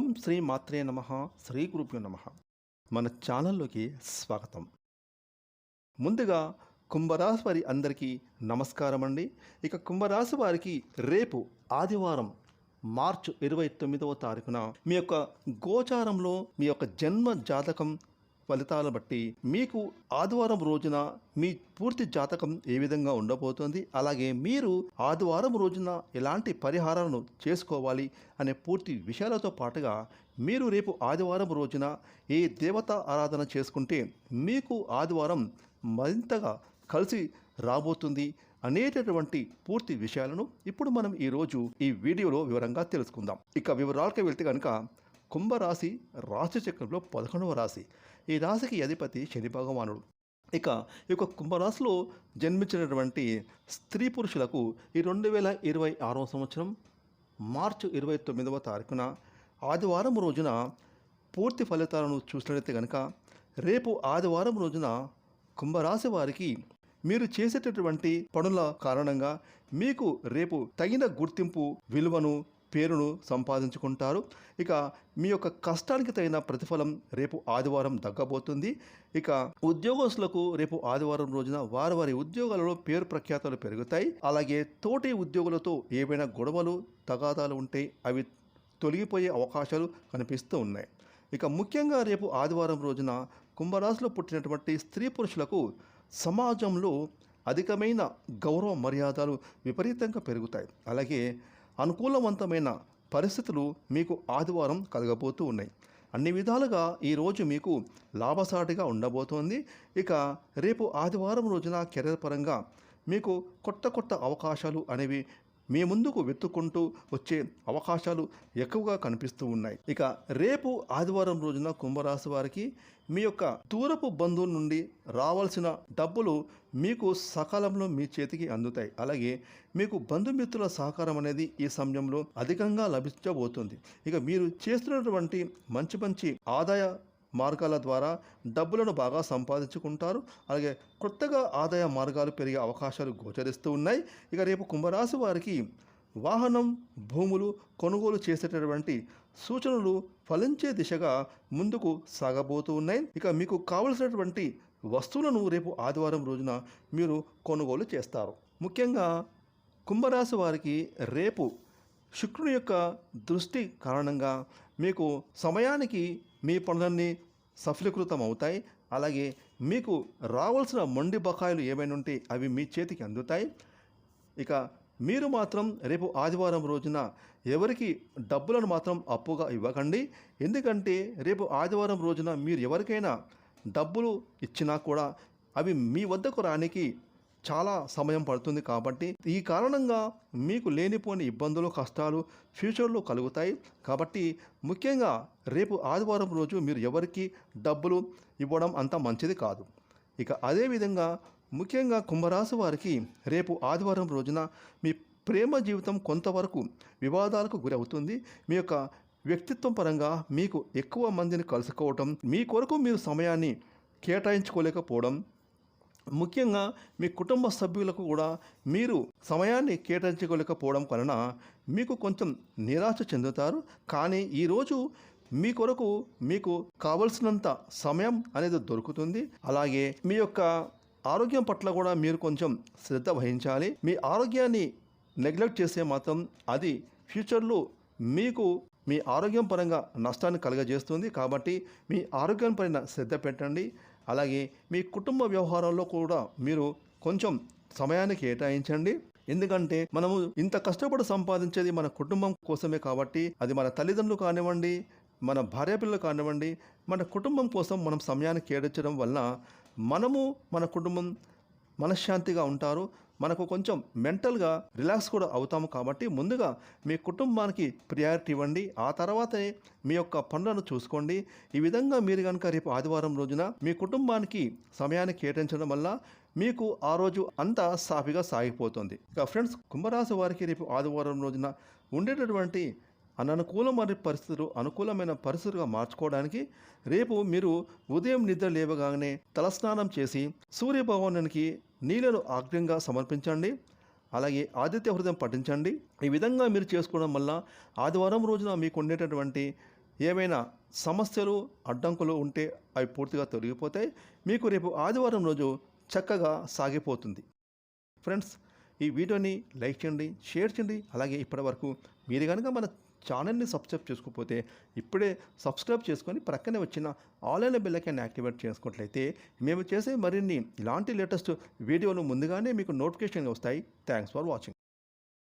ఓం శ్రీ మాత్రే నమః. శ్రీ గురుభ్యో నమః. మన ఛానల్లోకి స్వాగతం. ముందుగా కుంభరాశి వారి అందరికీ నమస్కారం అండి. ఇక కుంభరాశి వారికి రేపు ఆదివారం మార్చి 29వ తారీఖున మీ యొక్క గోచారంలో మీ యొక్క జన్మ జాతకం ఫలితాలను బట్టి మీకు ఆదివారం రోజున మీ పూర్తి జాతకం ఏ విధంగా ఉండబోతోంది, అలాగే మీరు ఆదివారం రోజున ఎలాంటి పరిహారాలను చేసుకోవాలి అనే పూర్తి విషయాలతో పాటుగా మీరు రేపు ఆదివారం రోజున ఏ దేవత ఆరాధన చేసుకుంటే మీకు ఆదివారం మరింతగా కలిసి రాబోతుంది అనేటటువంటి పూర్తి విషయాలను ఇప్పుడు మనం ఈరోజు ఈ వీడియోలో వివరంగా తెలుసుకుందాం. ఇక వివరాలకు వెళ్తే కనుక కుంభరాశి రాశి చక్రంలో 11వ రాశి. ఈ రాశికి అధిపతి శని భగవానుడు. ఇక ఈ యొక్క కుంభరాశిలో జన్మించినటువంటి స్త్రీ పురుషులకు ఈ 2026వ సంవత్సరం మార్చి 29వ తారీఖున ఆదివారం రోజున పూర్తి ఫలితాలను చూసినట్లయితే కనుక రేపు ఆదివారం రోజున కుంభరాశి వారికి మీరు చేసేటటువంటి పనుల కారణంగా మీకు రేపు తగిన గుర్తింపు, విలువను, పేరును సంపాదించుకుంటారు. ఇక మీ యొక్క కష్టానికి తగిన ప్రతిఫలం రేపు ఆదివారం దక్కబోతుంది. ఇక ఉద్యోగస్తులకు రేపు ఆదివారం రోజున వారి ఉద్యోగాలలో పేరు ప్రఖ్యాతలు పెరుగుతాయి. అలాగే తోటి ఉద్యోగులతో ఏవైనా గొడవలు, తగాదాలు ఉంటే అవి తొలగిపోయే అవకాశాలు కనిపిస్తూ ఉన్నాయి. ఇక ముఖ్యంగా రేపు ఆదివారం రోజున కుంభరాశిలో పుట్టినటువంటి స్త్రీ పురుషులకు సమాజంలో అధికమైన గౌరవ మర్యాదలు విపరీతంగా పెరుగుతాయి. అలాగే అనుకూలవంతమైన పరిస్థితులు మీకు ఆదివారం కలగబోతూ ఉన్నాయి. అన్ని విధాలుగా ఈరోజు మీకు లాభసాటిగా ఉండబోతోంది. ఇక రేపు ఆదివారం రోజున కెరీర్ పరంగా మీకు కొత్త అవకాశాలు అనేవి మీ ముందుకు వెతుక్కుంటూ వచ్చే అవకాశాలు ఎక్కువగా కనిపిస్తూ ఉన్నాయి. ఇక రేపు ఆదివారం రోజున కుంభరాశి వారికి మీ యొక్క దూరపు బంధువుల నుండి రావాల్సిన డబ్బులు మీకు సకాలంలో మీ చేతికి అందుతాయి. అలాగే మీకు బంధుమిత్రుల సహకారం అనేది ఈ సమయంలో అధికంగా లభించబోతుంది. ఇక మీరు చేస్తున్నటువంటి మంచి ఆదాయ మార్గాల ద్వారా డబ్బులను బాగా సంపాదించుకుంటారు. అలాగే కొత్తగా ఆదాయ మార్గాలు పెరిగే అవకాశాలు గోచరిస్తూ ఉన్నాయి. ఇక రేపు కుంభరాశి వారికి వాహనం, భూములు కొనుగోలు చేసేటటువంటి సూచనలు ఫలించే దిశగా ముందుకు సాగబోతూ ఉన్నాయి. ఇక మీకు కావలసినటువంటి వస్తువులను రేపు ఆదివారం రోజున మీరు కొనుగోలు చేస్తారు. ముఖ్యంగా కుంభరాశి వారికి రేపు శుక్రుని యొక్క దృష్టి కారణంగా మీకు సమయానికి మీ పనులన్నీ సఫలీకృతం అవుతాయి. అలాగే మీకు రావాల్సిన మొండి బకాయిలు ఏమైనా ఉంటే అవి మీ చేతికి అందుతాయి. ఇక మీరు మాత్రం రేపు ఆదివారం రోజున ఎవరికి డబ్బులను మాత్రం అప్పుగా ఇవ్వకండి. ఎందుకంటే రేపు ఆదివారం రోజున మీరు ఎవరికైనా డబ్బులు ఇచ్చినా కూడా అవి మీ వద్దకు రానికి చాలా సమయం పడుతుంది. కాబట్టి ఈ కారణంగా మీకు లేనిపోని ఇబ్బందులు, కష్టాలు ఫ్యూచర్లో కలుగుతాయి. కాబట్టి ముఖ్యంగా రేపు ఆదివారం రోజు మీరు ఎవరికి డబ్బులు ఇవ్వడం అంత మంచిది కాదు. ఇక అదేవిధంగా ముఖ్యంగా కుంభరాశి వారికి రేపు ఆదివారం రోజున మీ ప్రేమ జీవితం కొంతవరకు వివాదాలకు గురవుతుంది. మీ యొక్క వ్యక్తిత్వం పరంగా మీకు ఎక్కువ మందిని కలుసుకోవటం, మీ కొరకు మీరు సమయాన్ని కేటాయించుకోలేకపోవడం, ముఖ్యంగా మీ కుటుంబ సభ్యులకు కూడా మీరు సమయాన్ని కేటాయించుకోలేకపోవడం వలన మీకు కొంచెం నిరాశ చెందుతారు. కానీ ఈరోజు మీ కొరకు మీకు కావలసినంత సమయం అనేది దొరుకుతుంది. అలాగే మీ యొక్క ఆరోగ్యం పట్ల కూడా మీరు కొంచెం శ్రద్ధ వహించాలి. మీ ఆరోగ్యాన్ని నెగ్లెక్ట్ చేస్తే మాత్రం అది ఫ్యూచర్లో మీకు మీ ఆరోగ్యం పరంగా నష్టాన్ని కలుగజేస్తుంది. కాబట్టి మీ ఆరోగ్యం పైన శ్రద్ధ పెట్టండి. అలాగే మీ కుటుంబ వ్యవహారాల్లో కూడా మీరు కొంచెం సమయాన్ని కేటాయించండి. ఎందుకంటే మనము ఇంత కష్టపడి సంపాదించేది మన కుటుంబం కోసమే. కాబట్టి అది మన తల్లిదండ్రులు కానివ్వండి, మన భార్యాపిల్లలు కానివ్వండి, మన కుటుంబం కోసం మనం సమయాన్ని కేటాయించడం వలన మనము, మన కుటుంబం మనశ్శాంతిగా ఉంటారు. మనకు కొంచెం మెంటల్గా రిలాక్స్ కూడా అవుతాము. కాబట్టి ముందుగా మీ కుటుంబానికి ప్రియారిటీ ఇవ్వండి. ఆ తర్వాతనే మీ యొక్క పనులను చూసుకోండి. ఈ విధంగా మీరు కనుక రేపు ఆదివారం రోజున మీ కుటుంబానికి సమయాన్ని కేటాయించడం వల్ల మీకు ఆ రోజు అంతా సాఫీగా సాగిపోతుంది. ఇక ఫ్రెండ్స్, కుంభరాశి వారికి రేపు ఆదివారం రోజున ఉండేటటువంటి అననుకూలమైన పరిస్థితులు అనుకూలమైన పరిస్థితులుగా మార్చుకోవడానికి రేపు మీరు ఉదయం నిద్ర లేవగానే తలస్నానం చేసి సూర్యభగవానునికి నీళ్లను ఆగ్యంగా సమర్పించండి. అలాగే ఆదిత్య హృదయం పఠించండి. ఈ విధంగా మీరు చేసుకోవడం వల్ల ఆదివారం రోజున మీకు ఉండేటటువంటి ఏమైనా సమస్యలు అడ్డంకులు ఉంటే అవి పూర్తిగా తొలగిపోతాయి. మీకు రేపు ఆదివారం రోజు చక్కగా సాగిపోతుంది. ఫ్రెండ్స్, ఈ వీడియోని లైక్ చేయండి, షేర్ చేయండి. అలాగే ఇప్పటివరకు మీరు కనుక మన ఛానల్ని సబ్స్క్రైబ్ చేసుకోకపోతే ఇప్పుడే సబ్స్క్రైబ్ చేసుకొని ప్రక్కనే వచ్చిన ఆన్లైన్ బెల్ ఐకాన్ యాక్టివేట్ చేసుకున్నట్లయితే మేము చేసే మరిన్ని ఇలాంటి లేటెస్ట్ వీడియోలు ముందుగానే మీకు నోటిఫికేషన్ వస్తాయి. Thanks for watching.